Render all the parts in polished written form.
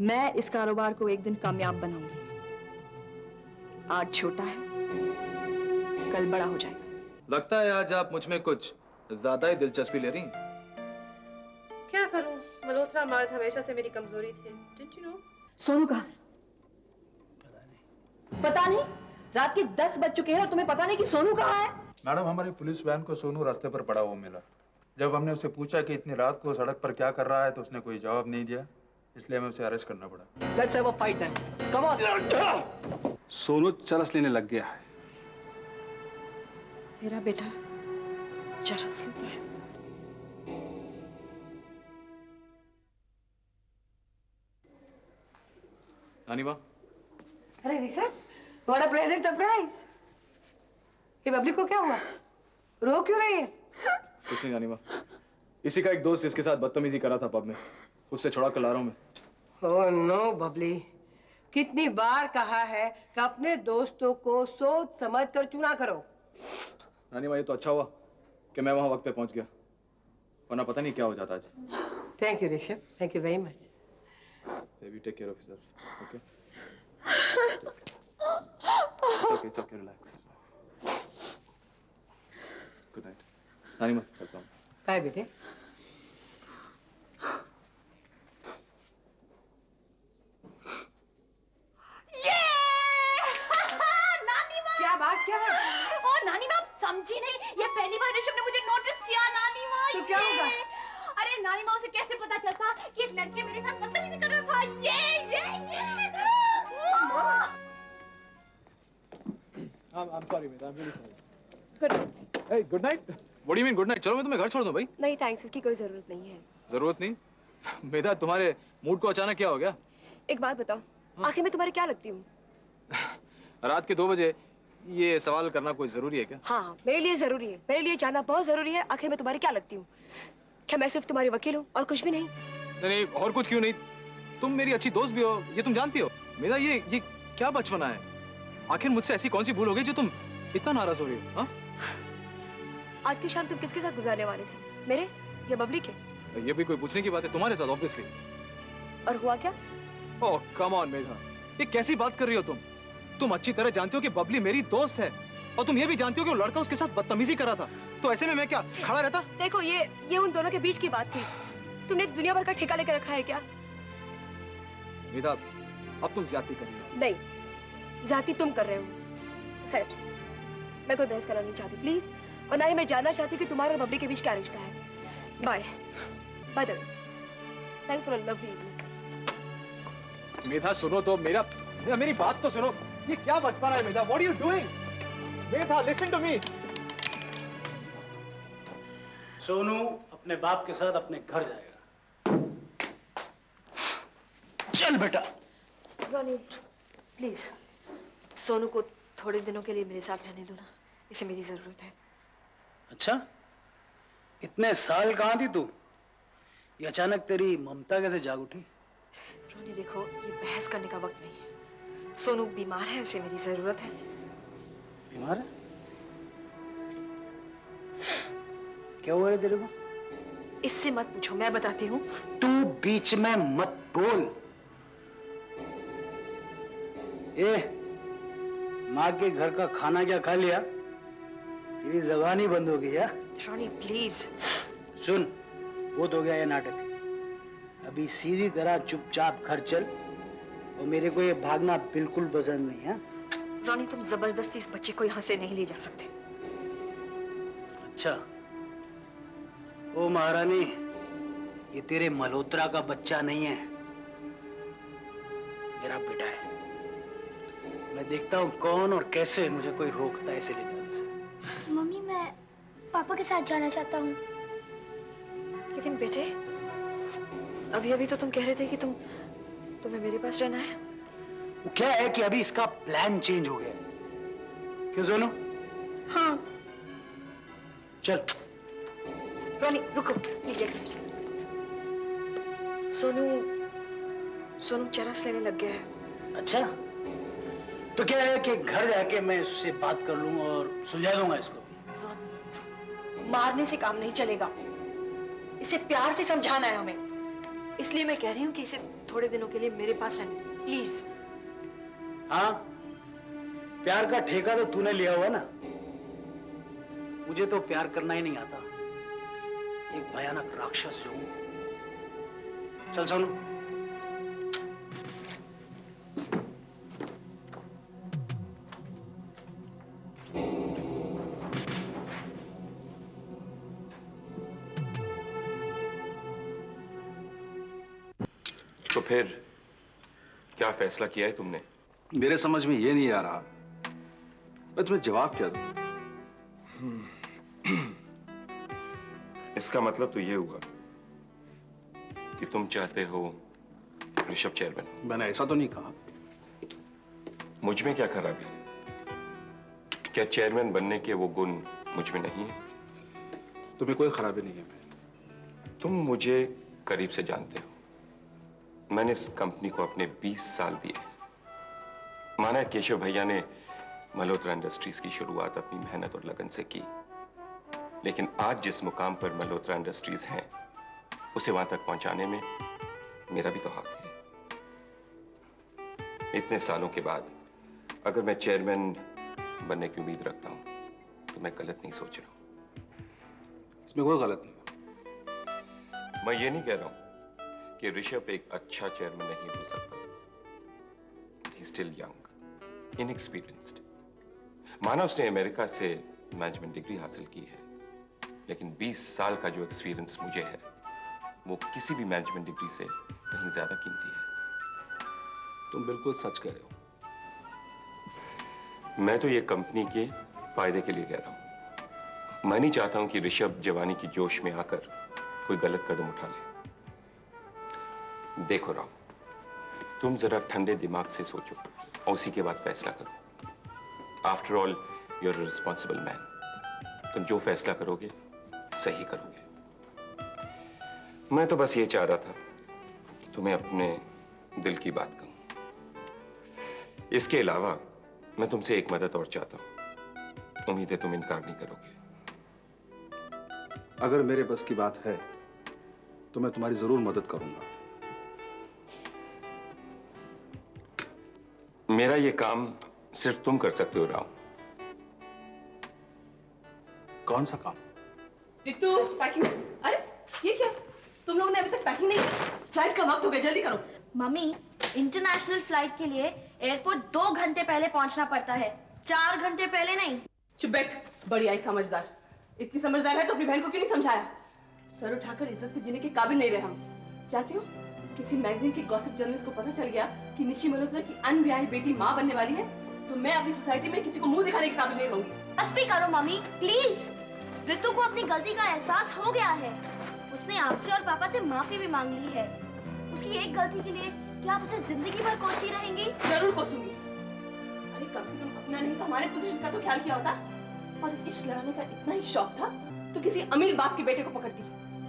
मैं इस कारोबार को एक दिन कामयाब बनाऊंगी। आज छोटा है, कल बड़ा हो जाएगा। लगता है आज आप मुझ में कुछ ज्यादा ही दिलचस्पी ले रही हैं। क्या करूं, मल्होत्रा मर्द हमेशा से मेरी कमजोरी थे। Didn't you know? सोनू कहाँ है? पता नहीं। रात के 10 बज चुके हैं और तुम्हें पता नहीं कि सोनू कहाँ है? मैडम, हमारी पुलिस वैन को सोनू रास्ते पर पड़ा हुआ मिला। जब हमने उससे पूछा कि इतनी रात को सड़क पर क्या कर रहा है तो उसने कोई जवाब नहीं दिया, इसलिए हमें उसे अरेस्ट करना पड़ा। Let's have a fight then. Come on. Sonu चरस लेने लग गया है। मेरा बेटा चरस लेता है। नानी माँ। अरे Rishabh, what a pleasant surprise. ये बबली को क्या हुआ? रो क्यों रही है? कुछ नहीं नानी माँ, इसी का एक दोस्त जिसके साथ बदतमीजी करा था पब में, उससे छुड़ा कर ला रहा हूँ मैं। ओह नो बबली, कितनी बार कहा है कि अपने दोस्तों को सोच समझ कर चुना करो। नानी माँ, ये तो अच्छा हुआ कि मैं वहाँ वक्त पे पहुँच गया, वरना पता नहीं क्या हो जाता आज। Thank you Rishabh, thank you very much. Baby, take care of yourself, okay? It's okay, relax. Good night. नानी माँ, चलता हूँ। बाय बेटे। क्या बात क्या है? ओ नानी माँ, आप समझी नहीं, ये पहली बार ऋषभ ने मुझे नोटिस किया। नानी माँ, तो क्या होगा? अरे नानी माँ, उसे कैसे पता चलता कि एक लड़के मेरे साथ बदतमीजी कर रहा था? I'm sorry, mate. I'm really sorry. Good night. Hey, good night. What do you mean good night? चलो मैं तुम्हें घर छोड़ दूँ भाई। नहीं थैंक्स, इसकी कोई जरूरत नहीं है। जरूरत नहीं? मेधा, तुम्हारे मूड को अचानक क्या हो गया? एक बात बताओ, आखिर मैं तुम्हारे क्या लगती हूँ? रात के 2 बजे ये सवाल करना कोई जरूरी है क्या? हाँ, मेरे लिए जरूरी है, मेरे लिए जानना बहुत जरूरी है। आखिर मैं तुम्हारी क्या लगती हूँ? क्या मैं सिर्फ तुम्हारी वकील हूँ और कुछ भी नहीं? नहीं, और कुछ क्यों नहीं? तुम मेरी अच्छी दोस्त भी हो, ये तुम जानती हो। मेरा ये क्या बचपना है? आखिर मुझसे ऐसी कौन सी भूल हो गई जो तुम इतना नाराज हो रही हो? हाँ? आज की शाम तुम किसके साथ गुजारने वाले थे, मेरे या बबली के? ये भी कोई पूछने की बात है? तुम्हारे साथ ऑब्वियसली। और हुआ क्या? ओह कम ऑन मेधा, ये कैसी बात कर रही हो तुम? तुम अच्छी तरह जानती हो कि बबली मेरी दोस्त है, और तुम ये भी जानती हो कि वो लड़का उसके साथ बदतमीजी करा था। तो ऐसे में मैं क्या खड़ा रहता? देखो, ये उन दोनों के बीच की बात थी। तुमने दुनिया भर का ठेका लेकर रखा है क्या? मेधा, अब तुम ज्यादती कर रही हो। नहीं, ज्यादती तुम कर रहे हो। खैर, मैं कोई बहस करना नहीं चाहती प्लीज, और ना ही मैं जानना चाहती कि तुम्हारे और बबली के बीच क्या रिश्ता है। Bye. By the way, thanks for a lovely evening. Medha सुनो तो, मेरी बात तो सुनो। ये क्या बचपना है Medha? What are you doing? Medha, listen to me. Sonu अपने बाप के साथ अपने घर जाएगा। चल बेटा। रॉनी, प्लीज सोनू को थोड़े दिनों के लिए मेरे साथ रहने दो ना, इसे मेरी जरूरत है। अच्छा, इतने साल कहाँ थी तू? ये अचानक तेरी ममता कैसे जाग उठी? रॉनी देखो, ये बहस करने का वक्त नहीं है। सोनू बीमार है, उसे मेरी जरूरत है। बीमार है? क्या हुआ है तेरे को? इससे मत पूछो, मैं बताती हूँ। तू बीच में मत बोल। माँ के घर का खाना क्या खा लिया? तेरी जबान ही बंद हो गई है। Ronnie please. सुन, बहुत हो गया ये नाटक। अभी सीधी तरह चुपचाप घर चल, और मेरे को ये भागना बिल्कुल पसंद नहीं है। रॉनी, तुम जबरदस्ती इस बच्चे को यहाँ से नहीं ले जा सकते। अच्छा, ओ महारानी, ये तेरे मल्होत्रा का बच्चा नहीं है, मेरा बेटा है। मैं देखता हूँ कौन और कैसे मुझे कोई रोकता है इसे ले जाने से। मम्मी, मैं पापा के साथ जाना चाहता हूँ। लेकिन बेटे, अभी अभी तो तुम कह रहे थे कि तुम्हें मेरे पास रहना है। वो क्या है कि अभी इसका प्लान चेंज हो गया है। क्यों सोनू? हाँ। चल। रॉनी रुको, प्लीज एक मिनट। सोनू चरस लेने लग गया है। अच्छा, तो क्या है कि घर जाके मैं उससे बात कर लूं और सुलझा दूंगा इसको। मारने से काम नहीं चलेगा, इसे प्यार से समझाना है हमें। इसलिए मैं कह रही हूँ कि इसे थोड़े दिनों के लिए मेरे पास रहने दो, प्लीज। हाँ, प्यार का ठेका तो तूने लिया हुआ ना। मुझे तो प्यार करना ही नहीं आता, एक भयानक राक्षस जो हूं। चल सोनू। तो फिर क्या फैसला किया है तुमने? मेरे समझ में ये नहीं आ रहा मैं तुम्हें जवाब क्या दूं। इसका मतलब तो ये हुआ कि तुम चाहते हो ऋषभ चेयरमैन। मैंने ऐसा तो नहीं कहा। मुझ में क्या खराबी है? क्या चेयरमैन बनने के वो गुण मुझ में नहीं है? तुम्हें कोई खराबी नहीं है। तुम मुझे करीब से जानते हो। मैंने इस कंपनी को अपने 20 साल दिए। माना केशव भैया ने मल्होत्रा इंडस्ट्रीज की शुरुआत अपनी मेहनत और लगन से की, लेकिन आज जिस मुकाम पर मल्होत्रा इंडस्ट्रीज हैं, उसे वहां तक पहुंचाने में मेरा भी तो हाथ है। इतने सालों के बाद अगर मैं चेयरमैन बनने की उम्मीद रखता हूं, तो मैं गलत नहीं सोच रहा हूं। इसमें कोई गलत नहीं। मैं ये नहीं कह रहा हूं कि ऋषभ एक अच्छा चेयरमैन नहीं हो सकता। He's still young, inexperienced. माना उसने अमेरिका से मैनेजमेंट डिग्री हासिल की है, लेकिन 20 साल का जो एक्सपीरियंस मुझे है, वो किसी भी मैनेजमेंट डिग्री से कहीं ज्यादा कीमती है। तुम बिल्कुल सच कह रहे हो। मैं तो ये कंपनी के फायदे के लिए कह रहा हूं। मैं नहीं चाहता हूं कि ऋषभ जवानी की जोश में आकर कोई गलत कदम उठा ले। देखो राव, तुम जरा ठंडे दिमाग से सोचो और उसी के बाद फैसला करो। After all you are a responsible man. तुम जो फैसला करोगे सही करोगे। मैं तो बस ये चाह रहा था कि तुम्हें अपने दिल की बात कहूं। इसके अलावा मैं तुमसे एक मदद और चाहता हूं। उम्मीद है तुम इनकार नहीं करोगे। अगर मेरे बस की बात है तो मैं तुम्हारी जरूर मदद करूंगा। मेरा ये काम सिर्फ तुम कर सकते हो राव। कौन सा काम? रितु, पैकिंग। अरे ये क्या, तुम लोगों ने अभी तक पैकिंग नहीं की? फ्लाइट का वक्त हो गया, जल्दी करो। मम्मी, इंटरनेशनल फ्लाइट के लिए एयरपोर्ट 2 घंटे पहले पहुंचना पड़ता है, 4 घंटे पहले नहीं। चुप बैठ, बड़ी आई समझदार। इतनी समझदार है तो अपनी बहन को क्यों नहीं समझाया? सर उठाकर इज्जत से जीने के काबिल नहीं रहे हम। जानती हो, किसी मैगजीन की गॉसिप जर्नलिस्ट को पता चल गया कि निशी मल्होत्रा की अनब्याही बेटी मां बनने वाली है, तो मैं अपनी सोसाइटी में किसी को मुंह दिखाने के काबिल नहीं रहूंगी। बस भी करो मम्मी, प्लीज। ऋतु को अपनी गलती का एहसास हो गया है। उसने आपसे और पापा से माफी भी मांग ली है। उसकी एक गलती के लिए क्या आप उसे जिंदगी भर कोसती रहेंगी? जरूर कोसूंगी। अरे कम से कम अपना नहीं तो हमारे पोजीशन का तो ख्याल किया होता। और इश्क लड़ाने का इतना ही शौक था तो किसी अमीर बाप के बेटे को पकड़ती,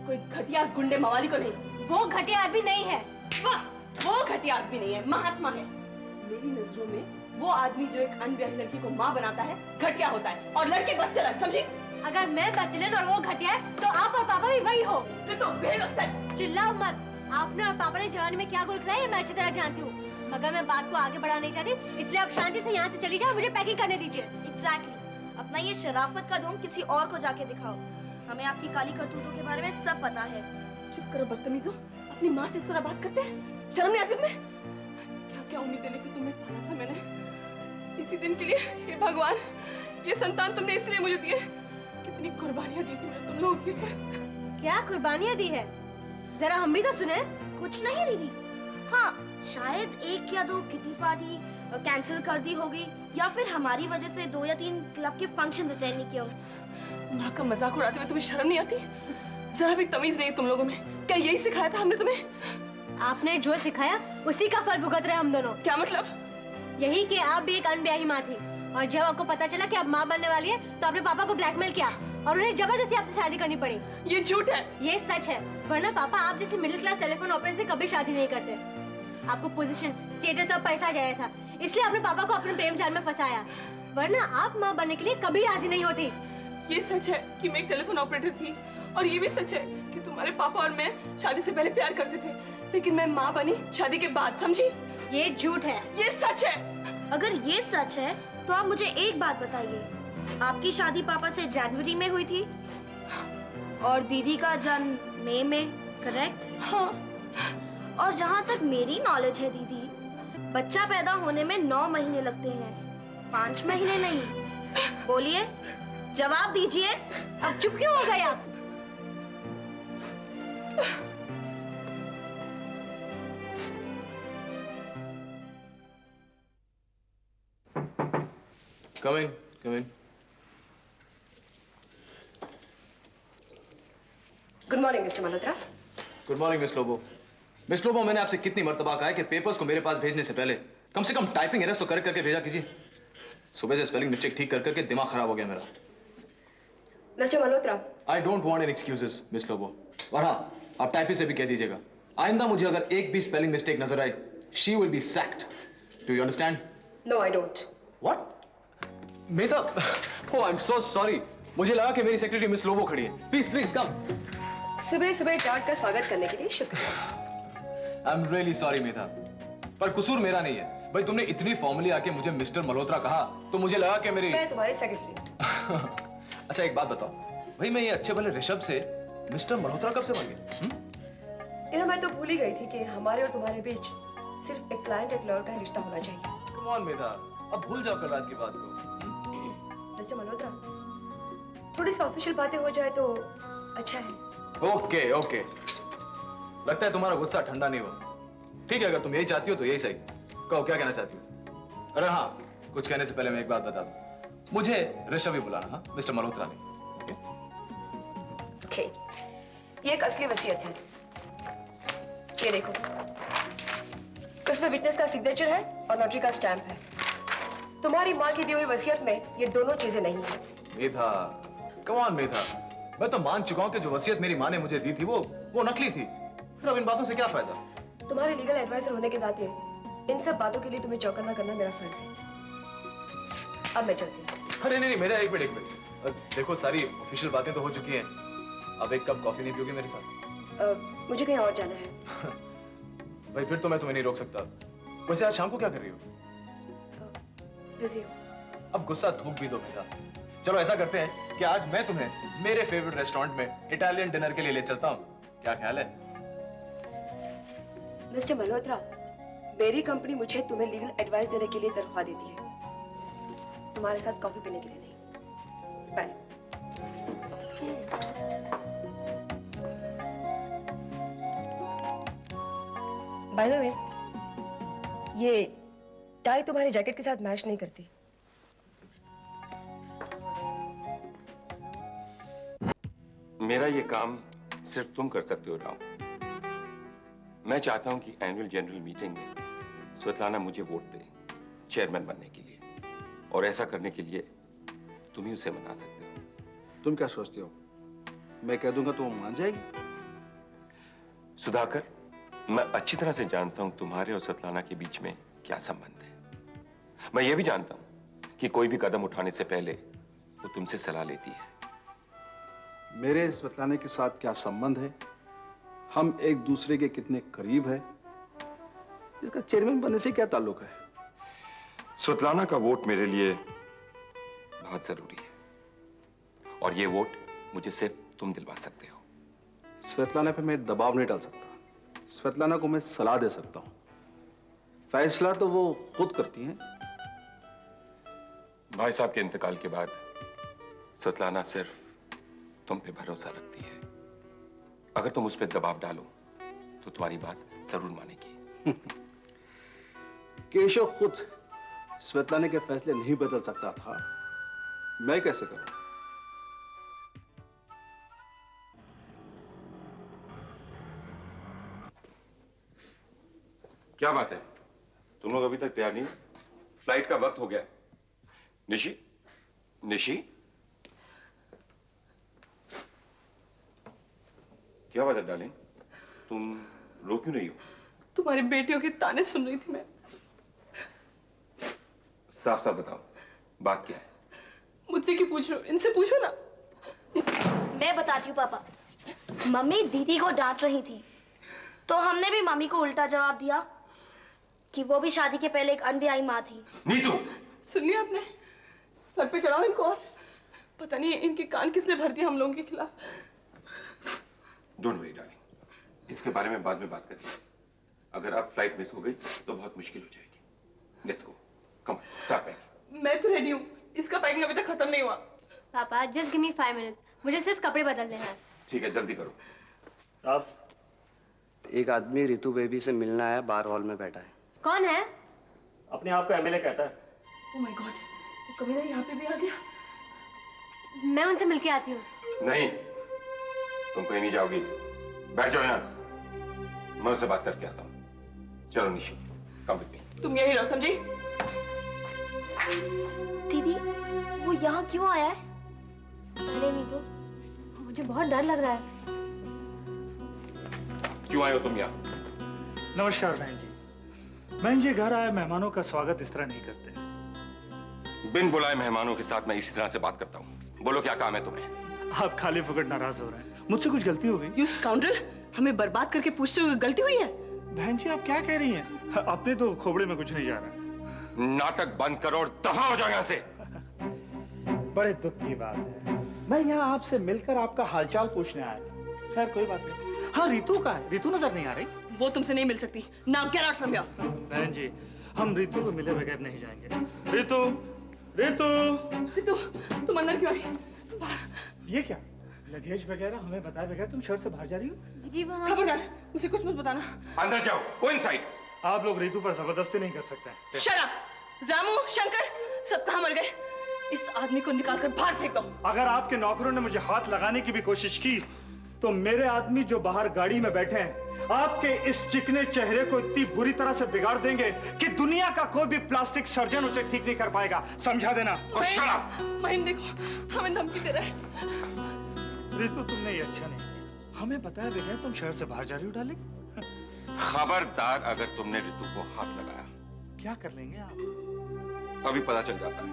कोई घटिया गुंडे मवाली को नहीं। वो घटिया आदमी नहीं है। वाह, वो घटिया आदमी नहीं है, महात्मा है। मेरी नजरों में वो आदमी जो एक अनब्याही लड़की को माँ बनाता है घटिया होता है, और लड़के बच्चलन, समझी? अगर मैं बच्चलन और वो घटिया है तो आप और पापा भी वही हो। तो चिल्लाओ मत। आपने और पापा ने जवानी में क्या गुल खिलाया मैं अच्छी तरह जानती हूँ, मगर मैं बात को आगे बढ़ाना नहीं चाहती, इसलिए आप शांति से यहाँ से चली जाओ, मुझे पैकिंग करने दीजिए। एग्जैक्टली। अपना ये शराफत का ढोंग किसी और को जाके दिखाओ। हमें आपकी काली करतूतों के बारे में सब पता है। चुप करो बदतमीजों, अपनी माँ से इस तरह बात करते हैं, शर्म नहीं आती तुम्हें? क्या क्या उम्मीदें लेकर तुम्हें पाला था मैंने, इसी दिन के लिए। हे भगवान, ये संतान तुमने इसलिए मुझे दी है। कितनी कुर्बानियां दी थी मैंने तुम लोगों के लिए। क्या कुर्बानियां दी है, जरा हम भी तो सुने। कुछ नहीं दीदी। हाँ, शायद 1 या 2 किटी पार्टी कैंसिल कर दी होगी, या फिर हमारी वजह से 2 या 3 क्लब के फंक्शंस अटेंड नहीं किए होंगे। माँ का मजाक उड़ाते हुए तुम्हें शर्म नहीं आती? जरा भी तमीज नहीं तुम लोगों में। क्या यही सिखाया था हमने तुम्हें? आपने जो सिखाया उसी का फल भुगत रहे हम दोनों। क्या मतलब? यही कि आप भी एक अनब्याही माँ थी, और जब आपको पता चला कि आप माँ बनने वाली है तो आपने पापा को ब्लैकमेल किया और उन्हें जबरदस्ती आपसे शादी करनी पड़ी। ये झूठ है। ये सच है, वरना पापा आप जैसे मिडिल क्लास टेलीफोन ऑपरेटर से कभी शादी नहीं करते। आपको पोजीशन, स्टेटस और पैसा चाहिए था, इसलिए आपने पापा को अपने प्रेम जाल में फंसाया, वरना आप माँ बनने के लिए कभी राजी नहीं होती। ये सच है कि मैं एक टेलीफोन ऑपरेटर थी, और ये भी सच है कि तुम्हारे पापा और मैं शादी से पहले प्यार करते थे, लेकिन मैं माँ बनी शादी के बाद, समझी? ये झूठ है। ये सच है। अगर ये सच है तो आप मुझे एक बात बताइए, आपकी शादी पापा से जनवरी में हुई थी और दीदी का जन्म मई में, करेक्ट? हाँ। और जहाँ तक मेरी नॉलेज है दीदी, बच्चा पैदा होने में 9 महीने लगते हैं, 5 महीने नहीं। बोलिए, जवाब दीजिए। अब चुप क्यों हो गए आप? Come in, come in. Good morning mister Malhotra. Good morning miss Lobo. Miss Lobo, मैंने आपसे कितनी मर्तबा कहा है कि पेपर्स को मेरे पास भेजने से पहले कम से कम टाइपिंग एरर्स तो कर करके भेजा कीजिए। सुबह से स्पेलिंग मिस्टेक ठीक कर करके दिमाग खराब हो गया मेरा। Mister Malhotra, I don't want any excuses miss Lobo. और हाँ, आप टाइपिस्ट से भी कह दीजिएगा, आइंदा मुझे अगर एक भी स्पेलिंग मिस्टेक नजर आए, she will be sacked. Do you understand? No I don't. What? Medha, oh I am so sorry. मुझे लगा कि मेरी सेक्रेटरी मिस लोबो खड़ी है। Please please come. सुबह सुबह डांट का स्वागत करने के लिए शुक्रिया। I am really sorry Medha, पर कसूर मेरा नहीं है। भाई तुमने इतनी फॉर्मली आके मुझे मिस्टर मल्होत्रा कहा तो मुझे लगा कि मेरी मैं तुम्हारी सेक्रेटरी। अच्छा एक बात बताओ, भाई मैं ये अच्छे भले ऋषभ से मिस्टर मल्होत्रा कब से बन गया? मैं तो भूल ही गई थी कि हमारे और तुम्हारे बीच सिर्फ एक क्लाइंट एक लॉयर का रिश्ता होना चाहिए। कम ऑन मेधा, अब भूल जाओ कल रात की बात को। मिस्टर मल्होत्रा, थोड़ी सी ऑफिशियल बातें हो जाए तो अच्छा है। ओके ओके, लगता है तुम्हारा गुस्सा ठंडा नहीं हुआ। ठीक है, अगर तुम यही चाहती हो तो यही सही। कहो क्या कहना चाहती हो? अरे हाँ, कुछ कहने से पहले मैं एक बात बता दूं, मुझे ऋषभ ही बुलाना, हाँ, मिस्टर मल्होत्रा नहीं। ओके, ये एक असली वसीयत है। ये देखो, उसमें विटनेस का सिग्नेचर है और नोटरी का स्टैंप है। तुम्हारी माँ की दी हुई वसीयत में ये दोनों चीजें नहीं है। मेधा, कम ऑन मेधा, मैं तो मान चुका हूं कि जो वसीयत मेरी माँ ने मुझे दी थी वो नकली थी। फिर अब इन बातों से क्या फायदा? तुम्हारे लीगल एडवाइजर होने के नाते इन सब बातों के लिए तुम्हें चौकन्ना करना मेरा फर्ज है। अब मैं चलती हूँ। अरे नहीं मेरा एक मिनट। देखो सारी ऑफिशियल बातें तो हो चुकी हैं, अब एक कप कॉफी नहीं पियोगी मेरे साथ? मुझे कहीं और जाना है। भाई फिर तो मैं तुम्हें नहीं रोक सकता। वैसे आज शाम को क्या कर रही हो? बिजी हूँ। अब गुस्सा थूक भी दो मेरा। चलो ऐसा करते हैं कि आज मैं तुम्हें मेरे फेवरेट रेस्टोरेंट में इटालियन डिनर के लिए ले चलता हूँ, क्या ख्याल है? मिस्टर मल्होत्रा, मेरी कंपनी मुझे तुम्हें लीगल एडवाइस देने के लिए तनख्वाह देती है, तुम्हारे साथ कॉफी पीने के लिए नहीं। बाय। बाय द वे, ये टाई तुम्हारी जैकेट के साथ मैच नहीं करती। मेरा ये काम सिर्फ तुम कर सकते हो राम। मैं चाहता हूं कि एनुअल जनरल मीटिंग में स्वेतलाना मुझे वोट दे चेयरमैन बनने के लिए, और ऐसा करने के लिए तुम ही उसे मना सकते हो। तुम क्या सोचते हो, मैं कह दूंगा तो वो मान जाएगी? सुधाकर, मैं अच्छी तरह से जानता हूं तुम्हारे और स्वेतलाना के बीच में क्या संबंध है। मैं ये भी जानता हूं कि कोई भी कदम उठाने से पहले वो तुमसे सलाह लेती है। मेरे स्वेतलाना के साथ क्या संबंध है, हम एक दूसरे के कितने करीब है, इसका चेयरमैन बनने से क्या ताल्लुक है? स्वेतलाना का वोट मेरे लिए बहुत जरूरी है, और ये वोट मुझे सिर्फ तुम दिलवा सकते हो। स्वेतलाना पे मैं दबाव नहीं डाल सकता, स्वेतलाना को मैं सलाह दे सकता हूं, फैसला तो वो खुद करती हैं। भाई साहब के इंतकाल के बाद स्वेतलाना सिर्फ तुम पे भरोसा रखती है। अगर तुम उस पर दबाव डालो तो तुम्हारी बात जरूर मानेगी। केशव खुद स्वेतलाना के फैसले नहीं बदल सकता था, मैं कैसे करूं? क्या बात है, तुम लोग अभी तक तैयार नहीं? फ्लाइट का वक्त हो गया। निशी, निशी, क्या बात है डार्लिंग, तुम रो क्यों रही हो? तुम्हारी बेटियों के ताने सुन रही थी मैं। साफ साफ बताओ, बात क्या है? मुझसे क्यों पूछ रहे हो, इनसे पूछो ना। मैं बताती हूँ पापा। मम्मी दीदी को डांट रही थी तो हमने भी मम्मी को उल्टा जवाब दिया कि वो भी शादी के पहले एक अनब्याही माँ थी। नीतू, सुन लिया आपने? सर पे चढ़ाओ इनको और पता नहीं इनके कान किसने भर दिया हम लोगों के खिलाफ। डोंट वरी डार्लिंग, इसके बारे में बाद में बात करेंगे। अगर अब फ्लाइट मिस हो गई तो बहुत मुश्किल हो जाएगी। Let's go, come start packing. मैं तो रेडी हूँ, इसका पैकिंग अभी तक खत्म नहीं हुआ। पापा जस्ट गिव मी 5 मिनट्स, मुझे सिर्फ कपड़े बदलने हैं। ठीक है, जल्दी करो। साहब, एक आदमी रितु बेबी से मिलना आया, बार हॉल में बैठा है। कौन है? अपने आप को एमएलए कहता है। ओह माय गॉड, वो कमीना यहाँ पे भी आ गया। मैं उनसे मिलके आती हूँ। नहीं, तुम कहीं नहीं जाओगी। बैठ जाओ यहाँ, मैं उससे बात करके आता हूँ। चलो निशा, कम विद मी। तुम यही रहो, समझी? दीदी, वो यहाँ क्यों आया है? अरे नहीं तो मुझे बहुत डर लग रहा है। क्यों आए हो तुम यहाँ? नमस्कार बहन जी। बहन जी, घर आए मेहमानों का स्वागत इस तरह नहीं करते। बिन बुलाए मेहमानों के साथ मैं इसी तरह से बात करता हूँ। बोलो क्या काम है तुम्हें? आप खाली फुकट नाराज हो रहे हैं। मुझसे कुछ गलती हो गई? यू स्काउंड्रल, हमें बर्बाद करके पूछते हुए गलती हुई है? बहन जी, आप क्या कह रही हैं? अपने तो खोपड़े में कुछ नहीं जा रहा। नाटक बंद करो और दफा हो जाओ यहाँ से। बड़े दुख की बात है, मैं यहाँ आपसे मिलकर आपका हालचाल पूछने आया था। खैर कोई बात नहीं। हाँ, रितु का है। रितु नजर नहीं आ रही? वो तुमसे नहीं मिल सकती। Now get out from here. बहन जी, हम रितु को मिले बगैर नहीं जाएंगे। रितु, रितु, रितु, तुम अंदर क्यों आई? ये क्या लगेज वगैरह हमें बताए बगैर तुम शहर से बाहर जा रही हो? जी वो खबरदार, मुझे कुछ मत बताना। अंदर जाओ, गो इनसाइड। आप लोग रितु पर जबरदस्ती नहीं कर सकते। Shut up! रामू, शंकर, सब कहाँ मर गए? इस आदमी को निकाल कर बाहर फेंक दो। अगर आपके नौकरों ने मुझे हाथ लगाने की भी कोशिश की तो मेरे आदमी जो बाहर गाड़ी में बैठे हैं आपके इस चिकने चेहरे को इतनी बुरी तरह से बिगाड़ देंगे कि दुनिया का कोई भी प्लास्टिक सर्जन उसे ठीक नहीं कर पाएगा। समझा देना। महीन देखो, हमें धमकी दे रहा है। रितु, तुमने ये अच्छा नहीं किया। हमें बताया बगैर तुम शहर से बाहर जा रही हो डार्लिंग। खबरदार, अगर तुमने रितु को हाथ लगाया। क्या कर लेंगे आप? अभी पता चल जाता है।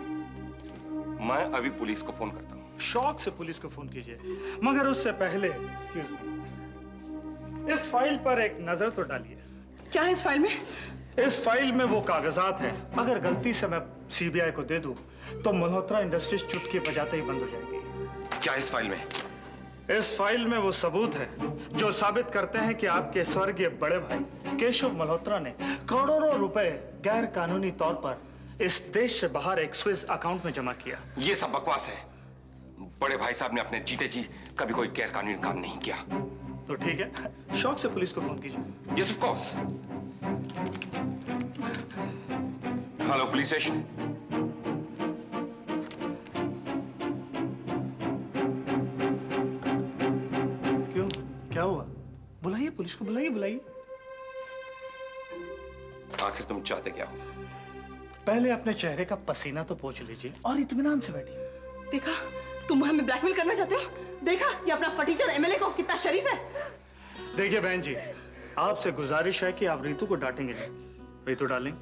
मैं अभी पुलिस को फोन करता हूँ। शौक से पुलिस को फोन कीजिए, मगर उससे पहले इस फाइल पर एक नजर तो डालिए। क्या है इस फाइल में? इस फाइल में वो कागजात हैं। अगर गलती से मैं सीबीआई को दे दूं तो मल्होत्रा इंडस्ट्रीज चुटकी बजाते ही बंद हो जाएगी। क्या इस फाइल में? इस फाइल में वो सबूत हैं जो साबित करते हैं कि आपके स्वर्गीय बड़े भाई केशव मल्होत्रा ने करोड़ों रुपए गैर कानूनी तौर पर इस देश से बाहर एक स्विस अकाउंट में जमा किया। ये सब बकवास है। बड़े भाई साहब ने अपने जीते जी कभी कोई गैर कानूनी काम नहीं किया। तो ठीक है, शौक से पुलिस को फोन कीजिए। Yes of course. Hello police station. क्यों, क्या हुआ? बुलाइए पुलिस को, बुलाइए बुलाइए। आखिर तुम चाहते क्या हो? पहले अपने चेहरे का पसीना तो पोंछ लीजिए और इत्मीनान से बैठिए। देखा, तुम हमें ब्लैकमेल करना चाहते हो? देखा, ये अपना फटीचर एमएलए को कितना शरीफ है। देखिए बहन जी, आपसे गुजारिश है कि आप रितु को डांटेंगे नहीं। रितु डार्लिंग,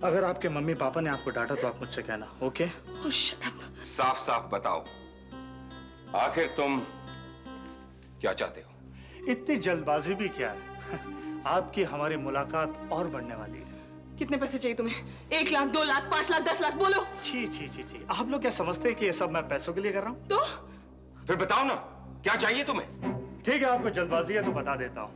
अगर आपके मम्मी पापा ने आपको डांटा तो आप मुझसे कहना, ओके? ओह शट अप। साफ साफ बताओ, आखिर तुम क्या चाहते हो? इतनी जल्दबाजी भी क्या है? आपकी हमारी मुलाकात और बढ़ने वाली है। कितने पैसे चाहिए तुम्हें? 1 लाख, 2 लाख, 5 लाख, 10 लाख, बोलो। छी छी छी छी, आप लोग क्या समझते हैं कि ये सब मैं पैसों के लिए कर रहा हूँ? तो फिर बताओ ना, क्या चाहिए तुम्हें? ठीक है, आपको जल्दबाजी है तो बता देता हूँ।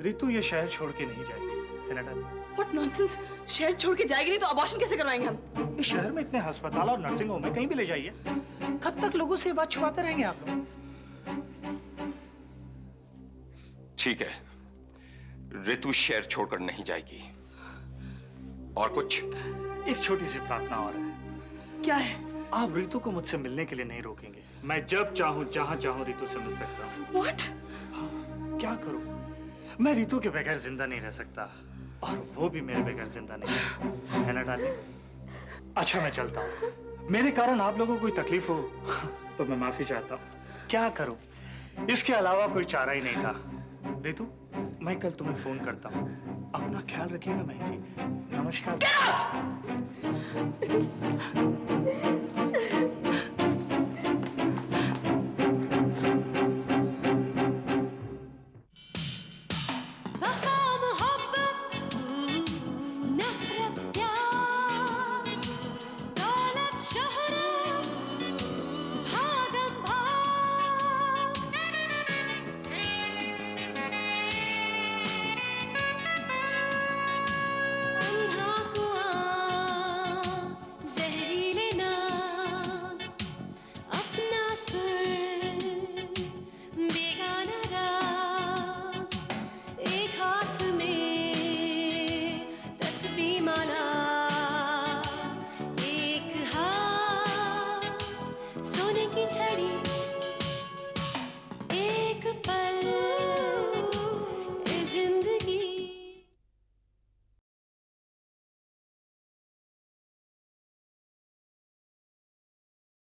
रितु ये शहर छोड़ के नहीं जाएगी, है ना डार्लिंग? What nonsense! शहर छोड़ के जाएगी नहीं तो अबॉर्शन कैसे करवाएंगे हम? इस शहर में इतने अस्पताल और नर्सिंग होम है, कहीं भी ले जाइए। कब तक लोगों से ये बात छुपाते रहेंगे आप लोग? ठीक है, रितु शहर छोड़कर नहीं जाएगी। और कुछ? एक छोटी सी प्रार्थना और है। क्या है? आप रितु को मुझसे मिलने के लिए नहीं रोकेंगे। मैं जब चाहूं जहां चाहूं रितु से मिल सकता हूं। व्हाट? हाँ, क्या करूं? मैं रितु के बगैर जिंदा नहीं रह सकता और वो भी मेरे बगैर जिंदा नहीं रह सकता, है ना डार्लिंग? अच्छा, मैं चलता हूं। मेरे कारण आप लोगों को कोई तकलीफ हो तो मैं माफी चाहता हूं। क्या करूं? इसके अलावा कोई चारा ही नहीं था। रितु, मैं कल तुम्हें फोन करता हूं। अपना ख्याल रखिएगा बहन जी। नमस्कार।